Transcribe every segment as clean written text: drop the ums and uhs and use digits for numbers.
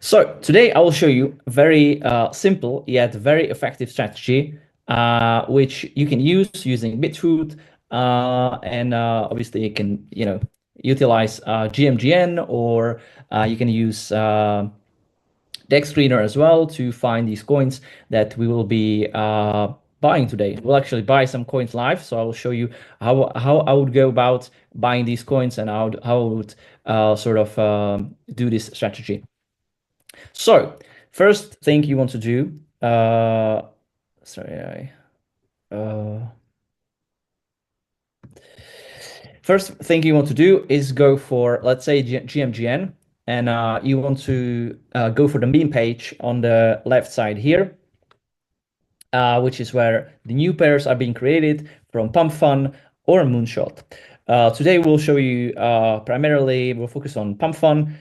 So today I will show you a very simple yet very effective strategy, which you can use using Bitfoot, and obviously you can utilize GMGN, or you can use Dex Screener as well to find these coins that we will be buying today. We'll actually buy some coins live, so I will show you how I would go about buying these coins and how I would do this strategy. So first thing you want to do, first thing you want to do is go for, let's say, GMGN, and you want to go for the meme page on the left side here, which is where the new pairs are being created from Pump Fun or Moonshot. Today we'll show you primarily, we'll focus on Pump Fun,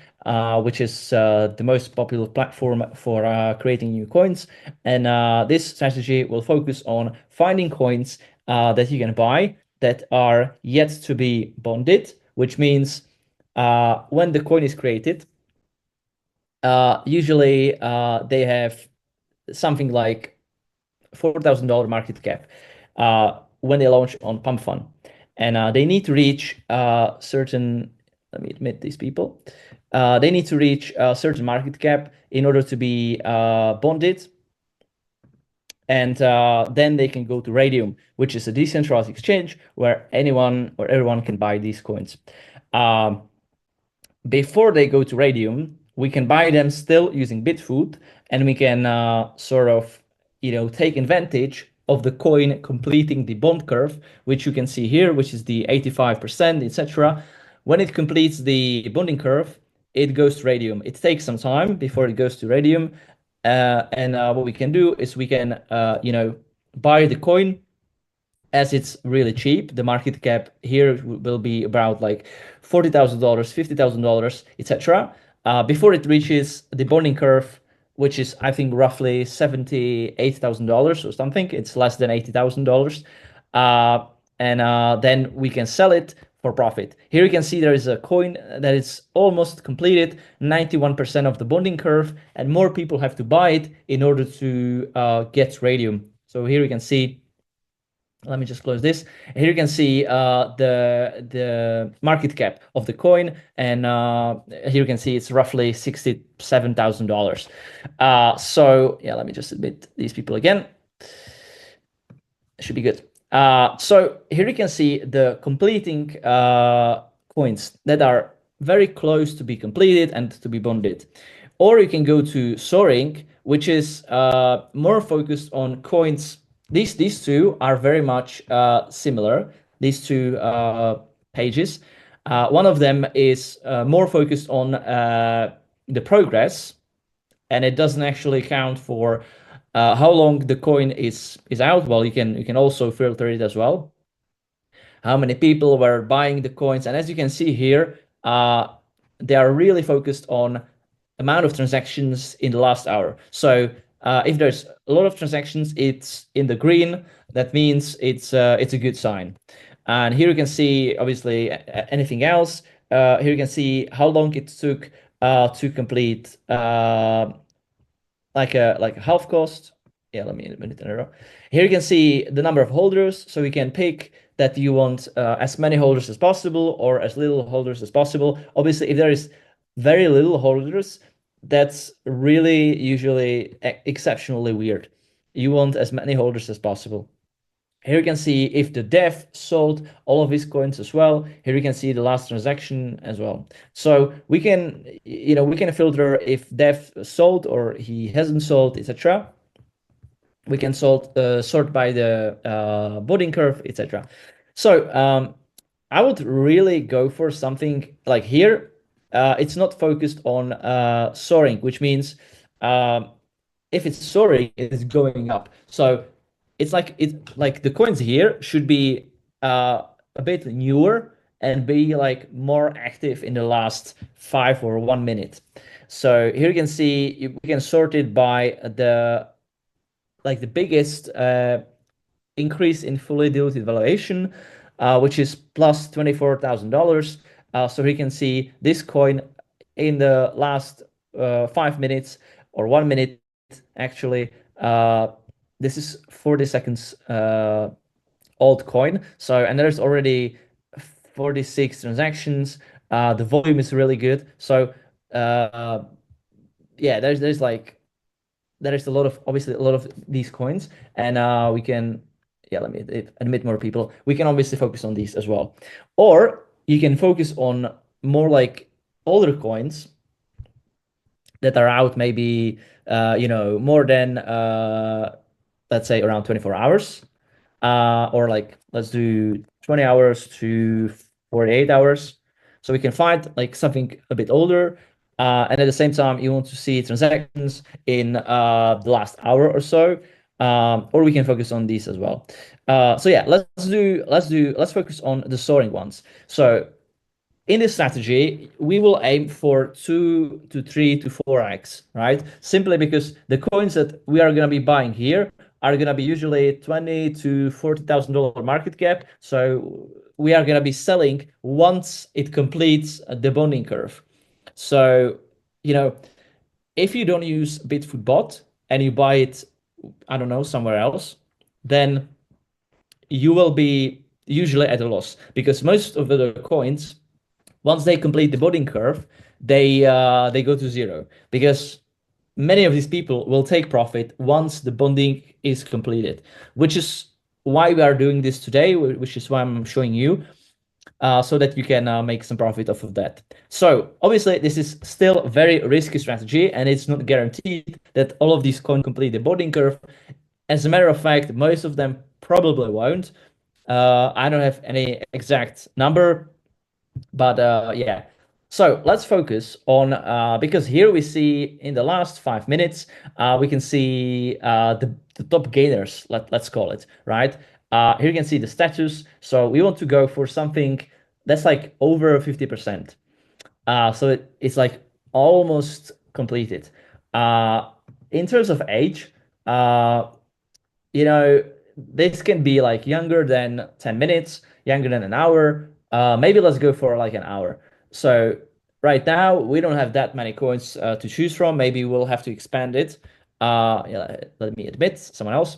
which is the most popular platform for creating new coins. And this strategy will focus on finding coins that you can buy that are yet to be bonded, which means when the coin is created, usually they have something like $4,000 market cap when they launch on Pump Fun. And they need to reach certain, let me admit these people, they need to reach a certain market cap in order to be bonded. And then they can go to Radium, which is a decentralized exchange where anyone or everyone can buy these coins. Before they go to Radium, we can buy them still using Bitfoot, and we can take advantage of the coin completing the bond curve, which you can see here, which is the 85%, etc. When it completes the bonding curve, it goes to Radium. It takes some time before it goes to Radium. And what we can do is we can, buy the coin as it's really cheap. The market cap here will be about like $40,000, $50,000, etc. Before it reaches the bonding curve, which is, I think, roughly $78,000 or something. It's less than $80,000. And then we can sell it for profit. Here you can see there is a coin that is almost completed, 91% of the bonding curve, and more people have to buy it in order to get Radium. So here you can see, let me just close this. Here you can see the market cap of the coin, and here you can see it's roughly $67,000. So yeah, let me just admit these people again. It should be good. So here you can see the completing coins that are very close to be completed and to be bonded. Or you can go to Soaring, which is more focused on coins. These two are very much similar, these two pages. One of them is more focused on the progress, and it doesn't actually count for how long the coin is out. Well, you can also filter it as well, how many people were buying the coins. And as you can see here, they are really focused on amount of transactions in the last hour. So if there's a lot of transactions, it's in the green. That means it's a good sign. And here you can see, obviously, anything else. Here you can see how long it took to complete like a half cost. Yeah, let me admit it in a row. Here you can see the number of holders. So we can pick that you want as many holders as possible or as little holders as possible. Obviously, if there is very little holders, that's really usually exceptionally weird. You want as many holders as possible. Here you can see if the dev sold all of his coins as well. Here you can see the last transaction as well. So we can, we can filter if dev sold or he hasn't sold, etc. We can sort by the bonding curve, etc. So I would really go for something like here. It's not focused on soaring, which means if it's soaring, it's going up. So it's like the coins here should be a bit newer and be like more active in the last 5 or 1 minute. So here you can see we can sort it by the biggest increase in fully diluted valuation, which is plus $24,000. So you can see this coin in the last 5 minutes or 1 minute actually. This is 40 seconds old coin. So, and there's already 46 transactions. The volume is really good. So, yeah, there's like there is a lot of obviously a lot of these coins, and we can yeah let me admit more people. We can obviously focus on these as well, or you can focus on more like older coins that are out maybe more than let's say around 24 hours, or like let's do 20 hours to 48 hours. So we can find like something a bit older, and at the same time you want to see transactions in the last hour or so, or we can focus on these as well. So yeah, let's focus on the soaring ones. So in this strategy, we will aim for 2 to 3 to 4x, right? Simply because the coins that we are going to be buying here are going to be usually 20 to $40,000 market cap. So we are going to be selling once it completes the bonding curve. So, you know, if you don't use Bitfoot bot and you buy it, I don't know, somewhere else, then you will be usually at a loss because most of the coins once they complete the bonding curve, they go to zero because many of these people will take profit once the bonding is completed, which is why we are doing this today, which is why I'm showing you, so that you can make some profit off of that. So obviously this is still a very risky strategy and it's not guaranteed that all of these coins complete the bonding curve. As a matter of fact, most of them probably won't. I don't have any exact number, but yeah. So let's focus on because here we see in the last 5 minutes we can see the top gainers, let's call it, right? Here you can see the status. So we want to go for something that's like over 50%. So it's like almost completed. In terms of age, you know, this can be like younger than 10 minutes, younger than an hour. Maybe let's go for like an hour. So right now we don't have that many coins to choose from. Maybe we'll have to expand it. Yeah, let me admit someone else.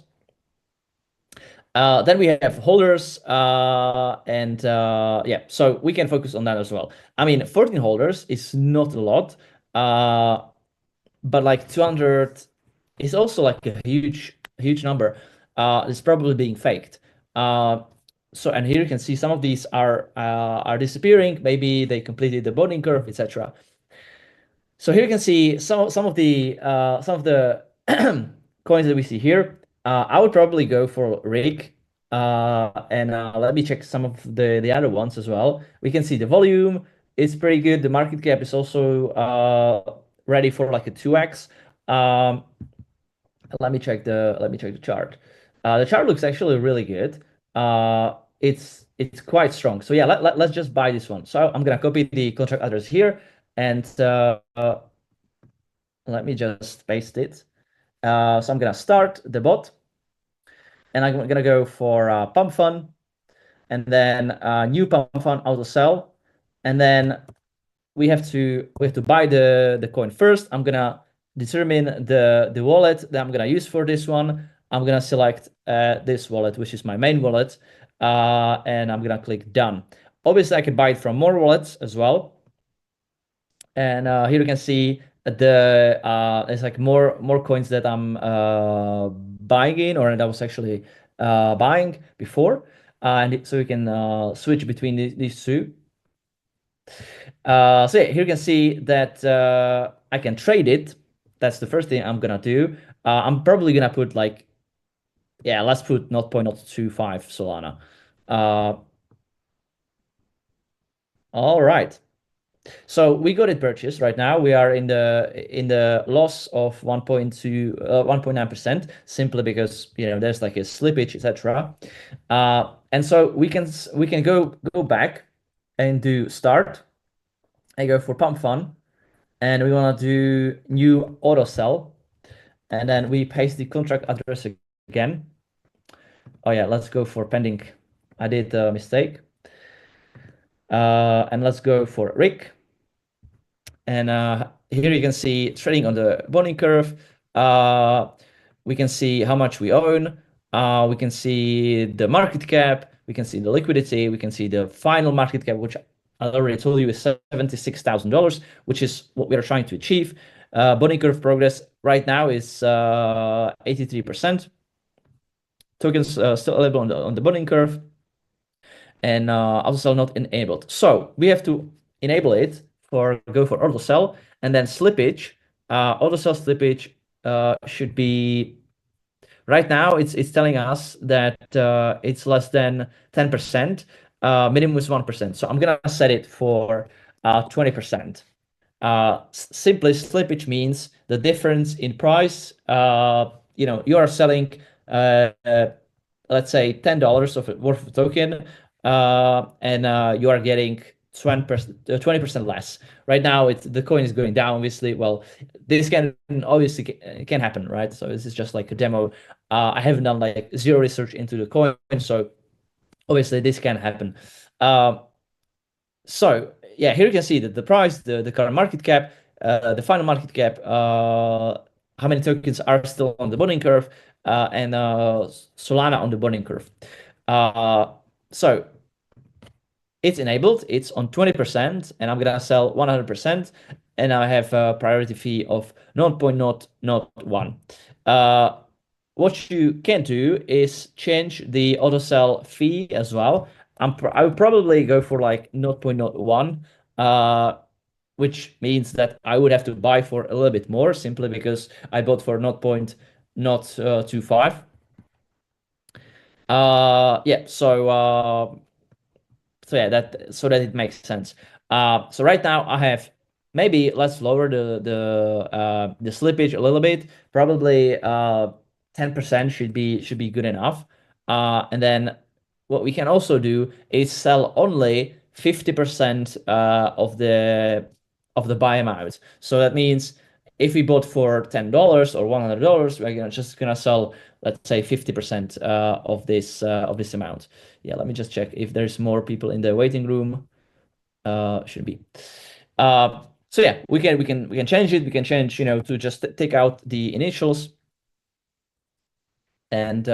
Then we have holders, and yeah, so we can focus on that as well. I mean, 14 holders is not a lot, but like 200 is also like a huge number. It's probably being faked. So and here you can see some of these are disappearing. Maybe they completed the bonding curve, etc. So here you can see some of the coins that we see here. I would probably go for Rig, and let me check some of the other ones as well. We can see the volume is pretty good. The market cap is also ready for like a 2x. Let me check the chart. The chart looks actually really good. It's quite strong. So yeah, let's just buy this one. So I'm gonna copy the contract address here and let me just paste it. So I'm gonna start the bot, and I'm gonna go for pump fund, and then new pump fund auto sell, and then we have to buy the coin first. I'm gonna determine the wallet that I'm gonna use for this one. I'm gonna select this wallet, which is my main wallet, and I'm gonna click done. Obviously, I can buy it from more wallets as well. And here you can see there's like more coins that I'm buying in, or that I was actually buying before, and so you can switch between these two. So yeah, here you can see that I can trade it. That's the first thing I'm gonna do. I'm probably gonna put like, yeah, let's put 0.025 Solana. All right. So we got it purchased right now. We are in the loss of 1.9%, simply because there's like a slippage, etc. And so we can go back and do start and go for pump fund, and we want to do new auto sell, and then we paste the contract address again. Oh yeah, let's go for pending. I did a mistake. And let's go for Rick. And here you can see trading on the bonding curve. We can see how much we own. We can see the market cap. We can see the liquidity. We can see the final market cap, which I already told you is $76,000, which is what we are trying to achieve. Bonding curve progress right now is 83%. Tokens still available on the bonding curve, and autosell not enabled. So we have to enable it for go for autosell, and then slippage. Autosell slippage should be right now. It's telling us that it's less than 10%. Minimum is 1%. So I'm gonna set it for 20%. Simply slippage means the difference in price. You are selling, let's say $10 of worth of token, and you are getting 20% less. Right now, the coin is going down, obviously. Well, this can obviously can happen, right? So this is just like a demo. I haven't done like zero research into the coin, so obviously this can happen. So yeah, here you can see that the price, the current market cap, the final market cap, how many tokens are still on the bonding curve, and Solana on the bonding curve. So it's enabled, it's on 20%, and I'm gonna sell 100%, and I have a priority fee of 0.001. What you can do is change the auto sell fee as well. I would probably go for like 0.01, which means that I would have to buy for a little bit more simply because I bought for 0.025. Yeah, so yeah, that it makes sense. So right now I have, maybe let's lower the slippage a little bit. Probably 10% should be good enough. And then what we can also do is sell only 50% of the buy amount. So that means if we bought for $10 or $100, we're just gonna sell, let's say, 50% of this amount. Yeah, let me just check if there's more people in the waiting room. Should be. So yeah, we can change it. We can change, to just take out the initials, and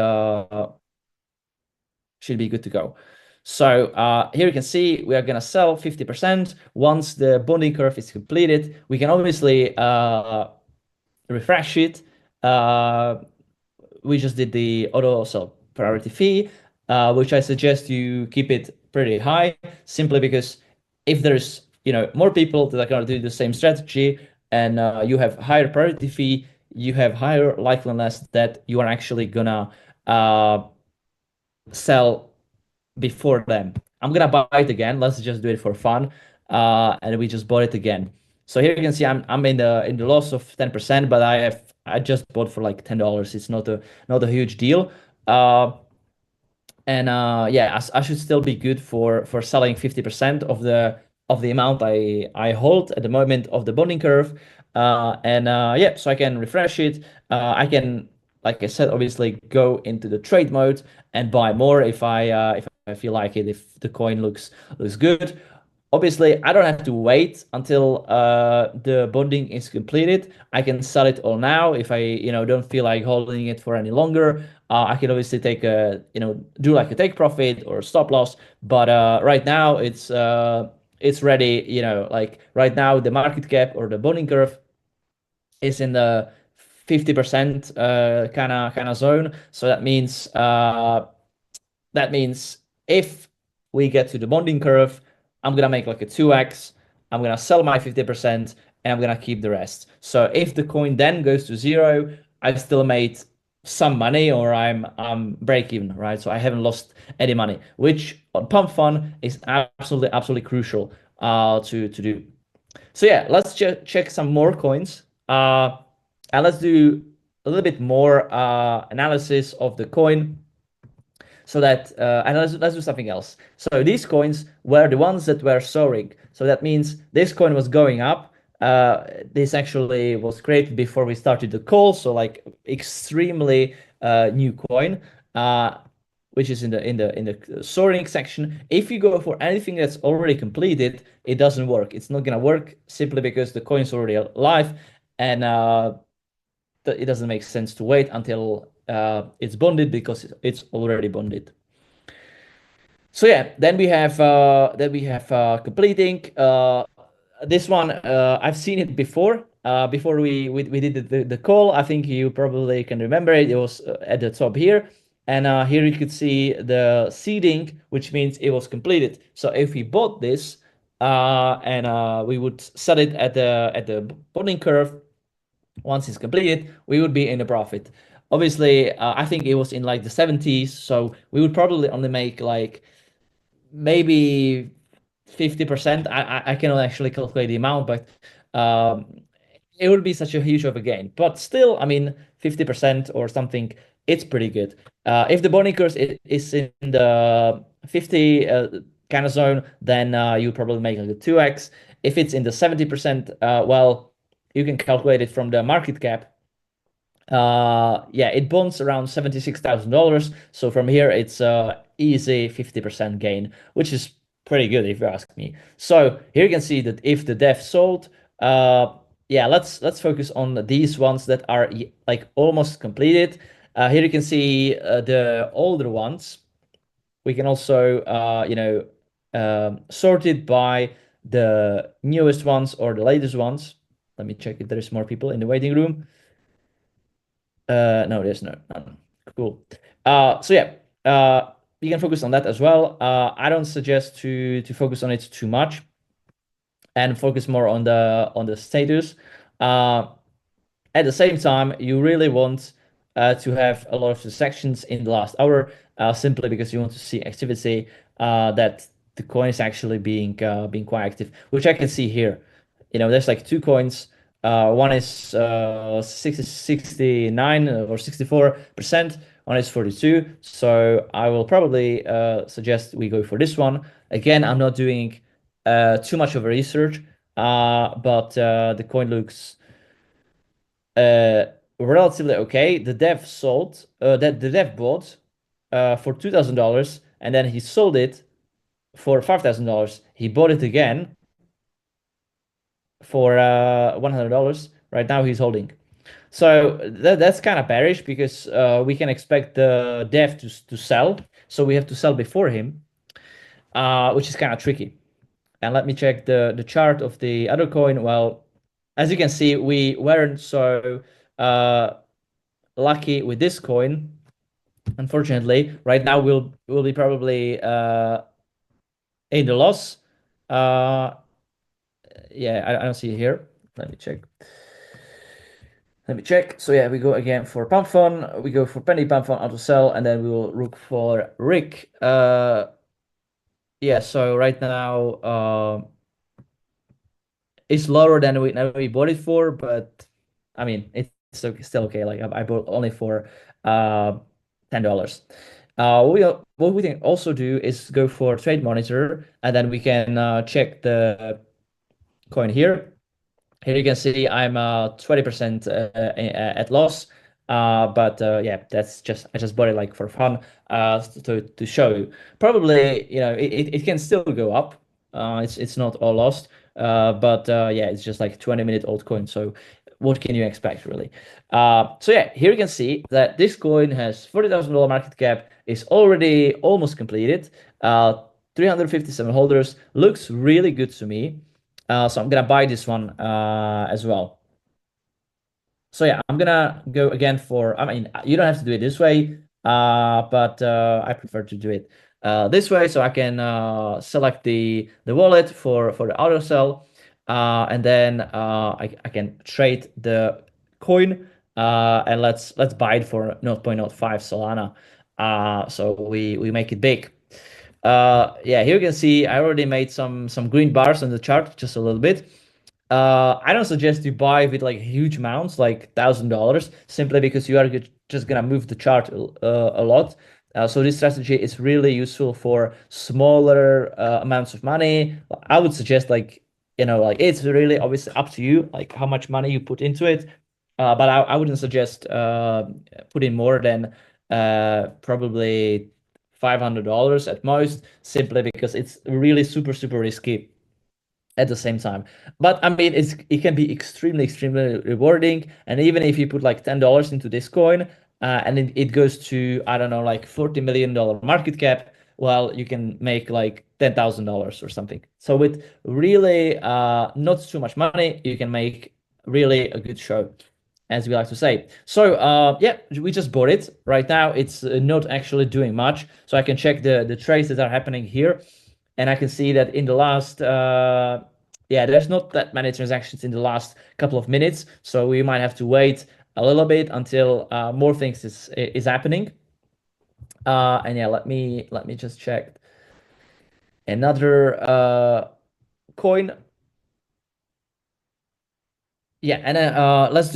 should be good to go. So here you can see we are gonna sell 50%. Once the bonding curve is completed, we can obviously refresh it. We just did the auto sell priority fee, which I suggest you keep it pretty high, simply because if there's more people that are gonna do the same strategy, and you have higher priority fee, you have higher likeliness that you are actually gonna sell before them. I'm gonna buy it again. Let's just do it for fun. And we just bought it again. So here you can see I'm in the loss of 10%, but I just bought for like $10. It's not a huge deal. And yeah, I should still be good for selling 50% of the amount I hold at the moment of the bonding curve. And yeah, so I can refresh it. I can, like I said, obviously go into the trade mode and buy more if I feel like it, if the coin looks good. Obviously, I don't have to wait until the bonding is completed. I can sell it all now if I, don't feel like holding it for any longer. I can obviously take do like a take profit or stop loss. But right now it's ready. Like right now the market cap or the bonding curve is in the 50% kind of zone. So that means if we get to the bonding curve, I'm gonna make like a 2x. I'm gonna sell my 50% and I'm gonna keep the rest. So if the coin then goes to zero, I've still made some money, or I'm break even, right? So I haven't lost any money, which on pump fun is absolutely crucial to do. So yeah, let's check some more coins. And let's do a little bit more analysis of the coin, so that and let's do something else. So these coins were the ones that were soaring. So that means this coin was going up. This actually was created before we started the call, so like extremely new coin. which is in the sorting section. If you go for anything that's already completed, it doesn't work. It's not gonna work simply because the coin's already alive, and it doesn't make sense to wait until it's bonded because it's already bonded. So yeah, then we have completing this one. I've seen it before. Before we did the call, I think you probably can remember it. It was at the top here, and here you could see the seeding, which means it was completed. So if we bought this, and we would set it at the bonding curve, once it's completed, we would be in a profit. Obviously, I think it was in like the 70s, so we would probably only make like maybe 50%. I cannot actually calculate the amount, but um, it would be such a huge of a gain. But still, I mean, 50% or something, it's pretty good. If the bonding curve is in the 50 kind of zone, then you probably make like a 2x. If it's in the 70%, well, you can calculate it from the market cap. Yeah, it bonds around $76,000. So from here, it's easy 50% gain, which is pretty good if you ask me. So here you can see that if the dev sold, yeah, let's focus on these ones that are like almost completed. Here you can see the older ones. We can also, sort it by the newest ones or the latest ones. Let me check if there's more people in the waiting room. No, there's no none. Cool. So yeah, you can focus on that as well. I don't suggest to focus on it too much and focus more on the status. Uh, at the same time, you really want to have a lot of the sections in the last hour, simply because you want to see activity that the coin is actually being quite active, which I can see here. There's like two coins. One is 69 or 64%. One is 42. So I will probably suggest we go for this one. Again, I'm not doing too much of a research, but the coin looks uh, relatively okay. The dev sold that the dev bought for $2,000, and then he sold it for $5,000. He bought it again for $100. Right now he's holding. So that's kind of bearish because we can expect the dev to sell. So we have to sell before him, which is kind of tricky. And let me check the chart of the other coin. Well, as you can see, we weren't so uh, lucky with this coin. Unfortunately, right now we'll be probably in the loss. Uh, yeah, I don't see it here. Let me check. Let me check. So yeah, we go again for pump fun. We go for penny pump fun auto sell, and then we will look for Rick. Yeah. So right now, it's lower than we bought it for, but I mean it's still okay. Like I bought only for $10. What we can also do is go for trade monitor, and then we can check the coin here. Here you can see I'm 20% at loss. But yeah, that's just I just bought it like for fun to show you. Probably, it can still go up. It's not all lost. But yeah, it's just like 20-minute old coin. So what can you expect really? So yeah, here you can see that this coin has $40,000 market cap, is already almost completed. 357 holders, looks really good to me. So I'm gonna buy this one as well. So yeah, I'm gonna go again for, I mean, you don't have to do it this way, but I prefer to do it this way so I can select the wallet for the auto sell, and then I can trade the coin, and let's buy it for 0.05 Solana. So we make it big. Yeah, here you can see I already made some green bars on the chart, just a little bit. I don't suggest you buy with like huge amounts, like $1,000, simply because you are just gonna move the chart a lot. So this strategy is really useful for smaller amounts of money. I would suggest like, like it's really obviously up to you, like how much money you put into it. But I wouldn't suggest putting more than probably $500 at most, simply because it's really super, super risky at the same time. But I mean, it can be extremely, extremely rewarding. And even if you put like $10 into this coin, and it goes to, I don't know, like $40 million market cap, well, you can make like $10,000 or something. So with really not too much money, you can make really a good show, as we like to say. So yeah, we just bought it. Right now, it's not actually doing much. So I can check the trades that are happening here. And I can see that in the last, yeah, there's not that many transactions in the last couple of minutes. So we might have to wait a little bit until more things is happening. And yeah, let me just check another coin. Yeah, and then let's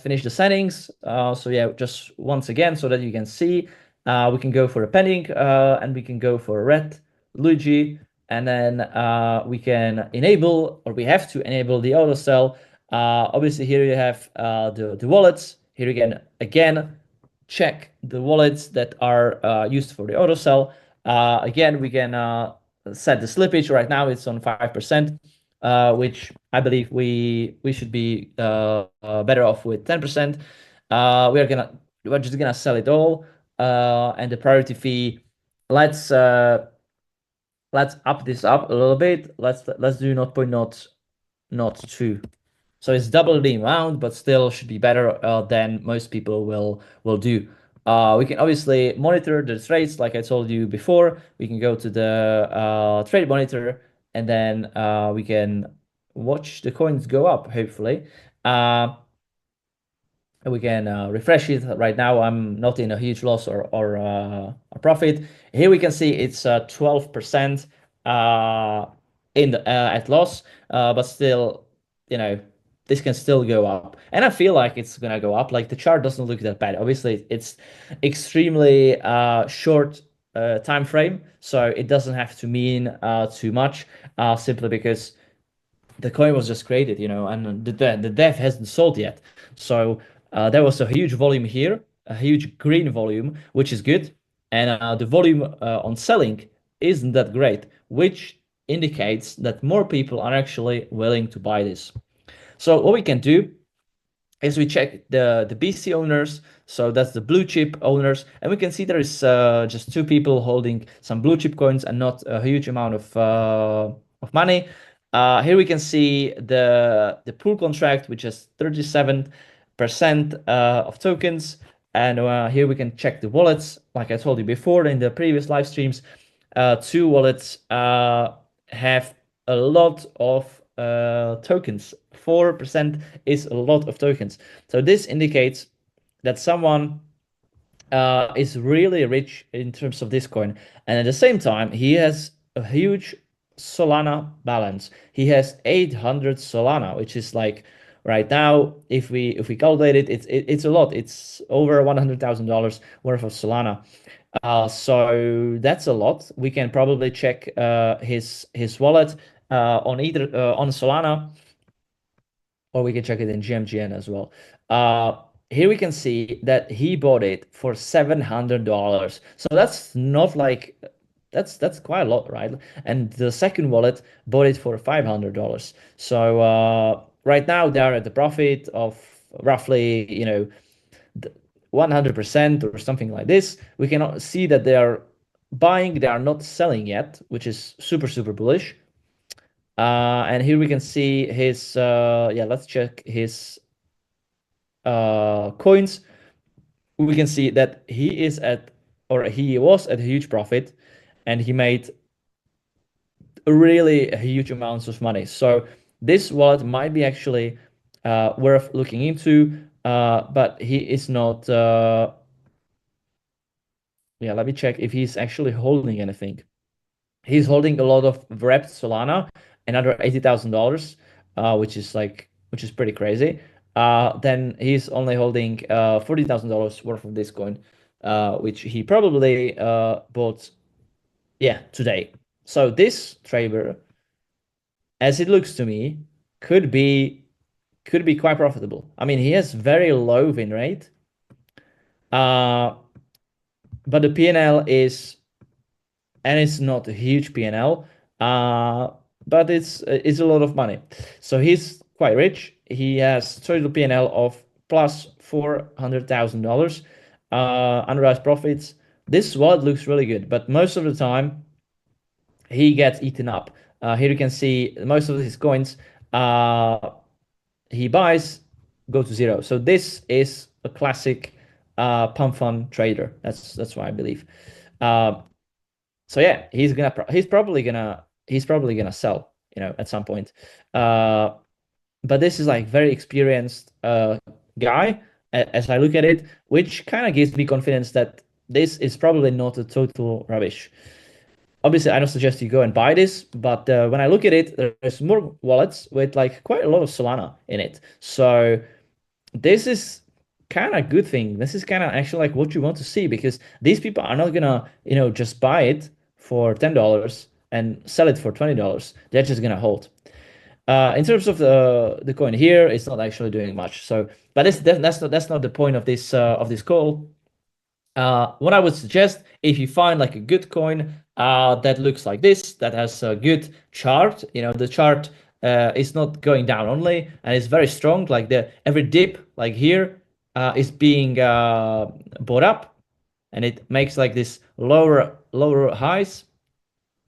finish the settings. So yeah, just once again, so that you can see, we can go for a pending, and we can go for a red Luigi, and then we can enable, or we have to enable the auto sell. Obviously here you have the wallets. Here again, check the wallets that are used for the auto sell. Again, we can set the slippage. Right now it's on 5%, which I believe we should be better off with 10%. We're just gonna sell it all, and the priority fee. Let's uh, let's up this up a little bit. Let's do 0.02. So it's double the amount, but still should be better than most people will do. We can obviously monitor the trades, like I told you before. We can go to the trade monitor, and then we can watch the coins go up, hopefully. Uh, we can refresh it. Right now, I'm not in a huge loss or a profit. Here we can see it's 12% in the, at loss, but still, you know, this can still go up. And I feel like it's gonna go up. Like the chart doesn't look that bad. Obviously, it's extremely short time frame, so it doesn't have to mean too much, simply because the coin was just created, and the dev hasn't sold yet. So there was a huge volume here, a huge green volume, which is good. And the volume on selling isn't that great, which indicates that more people are actually willing to buy this. So what we can do is we check the BC owners, so that's the blue chip owners, and we can see there is just two people holding some blue chip coins and not a huge amount of money. Here we can see the pool contract, which has 37% of tokens, and here we can check the wallets. Like I told you before in the previous live streams, two wallets have a lot of tokens. 4% is a lot of tokens. So this indicates that someone is really rich in terms of this coin. And at the same time, he has a huge Solana balance. He has 800 Solana, which is like right now, if we calculate it, it's a lot. It's over $100,000 worth of Solana. So that's a lot. We can probably check his wallet on either on Solana, or we can check it in GMGN as well. Here we can see that he bought it for $700. So that's not like that's quite a lot, right? And the second wallet bought it for $500. So right now they are at the profit of roughly, 100% or something like this. We can see that they are buying, they are not selling yet, which is super, super bullish. And here we can see his, yeah, let's check his coins. We can see that he is at, or he was at a huge profit, and he made really huge amounts of money. So this wallet might be actually worth looking into, but he is not. Yeah, let me check if he's actually holding anything. He's holding a lot of wrapped Solana, another $80,000, which is pretty crazy. Then he's only holding $40,000 worth of this coin, which he probably bought, yeah, today. So this trader, as it looks to me, could be quite profitable. I mean, he has very low win rate. Uh, but the P&L is, and it's not a huge P&L, but it's a lot of money. So he's quite rich. He has total P&L of plus $400,000 unrealized profits. This wallet looks really good, but most of the time he gets eaten up. Here you can see most of his coins he buys go to zero. So this is a classic pump fund trader. That's what I believe. Uh, so yeah, he's probably gonna sell, at some point. Uh, but this is like very experienced guy as I look at it, which kind of gives me confidence that this is probably not a total rubbish. Obviously, I don't suggest you go and buy this, but when I look at it, there's more wallets with like quite a lot of Solana in it. So this is kind of good thing. This is kind of actually like what you want to see, because these people are not gonna, just buy it for $10 and sell it for $20. They're just gonna hold. In terms of the coin here, it's not actually doing much. So, but that's not the point of this call. What I would suggest, if you find like a good coin that looks like this, that has a good chart, the chart is not going down only, and it's very strong. Like the every dip, like here, is being bought up, and it makes like this lower highs,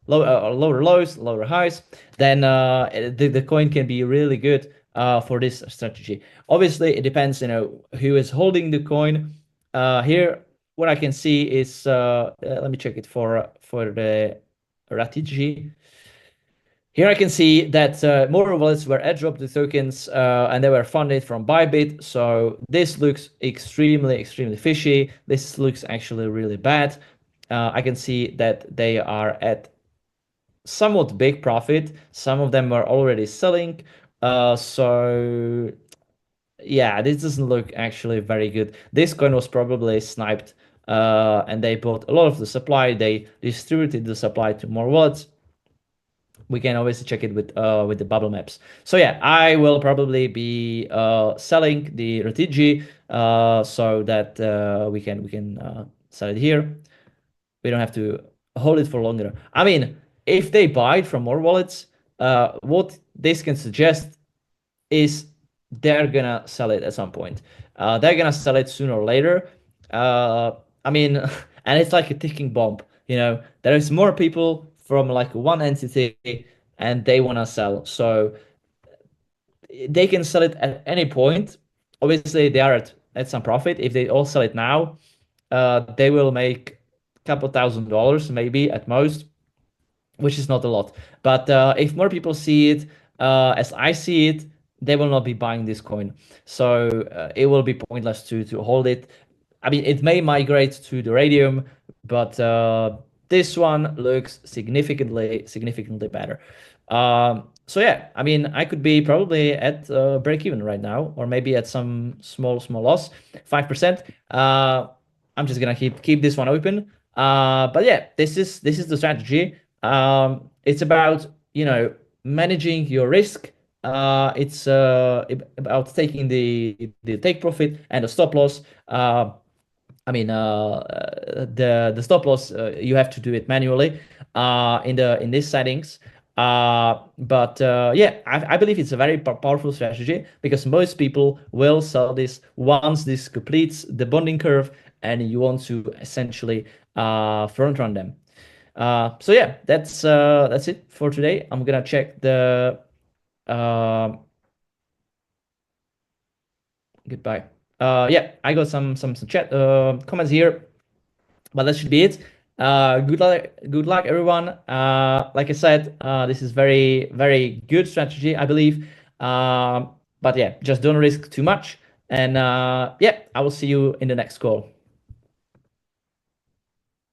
lower lows, lower highs, then the coin can be really good for this strategy. Obviously, it depends, who is holding the coin. Here, what I can see is, let me check it for the Ratiji. Here I can see that more wallets were airdropped the tokens and they were funded from Bybit. So this looks extremely, extremely fishy. This looks actually really bad. I can see that they are at somewhat big profit. Some of them are already selling. So yeah, this doesn't look actually very good. This coin was probably sniped, and they bought a lot of the supply. They distributed the supply to more wallets. We can always check it with the bubble maps. So yeah, I will probably be selling the Ratigi so that we can sell it here. We don't have to hold it for longer. I mean, if they buy it from more wallets, what this can suggest is they're gonna sell it at some point. They're gonna sell it sooner or later. I mean, and it's like a ticking bomb. There is more people from like one entity, and they wanna sell. So they can sell it at any point. Obviously, they are at some profit. If they all sell it now, they will make a couple $1,000 maybe at most, which is not a lot. But if more people see it as I see it, they will not be buying this coin. So it will be pointless to hold it. I mean, it may migrate to the Radium, but this one looks significantly better. So yeah, I mean, I could be probably at break even right now, or maybe at some small loss, 5%. I'm just gonna keep this one open. But yeah, this is the strategy. It's about, managing your risk. It's about taking the take profit and the stop loss. I mean, the stop loss, you have to do it manually in these settings. But yeah, I believe it's a very powerful strategy, because most people will sell this once this completes the bonding curve, and you want to essentially front run them. So yeah, that's it for today. I'm gonna check the uh, goodbye. Yeah, I got some chat comments here, but that should be it. Good luck, everyone. Like I said, this is very good strategy, I believe. But yeah, just don't risk too much. And yeah, I will see you in the next call.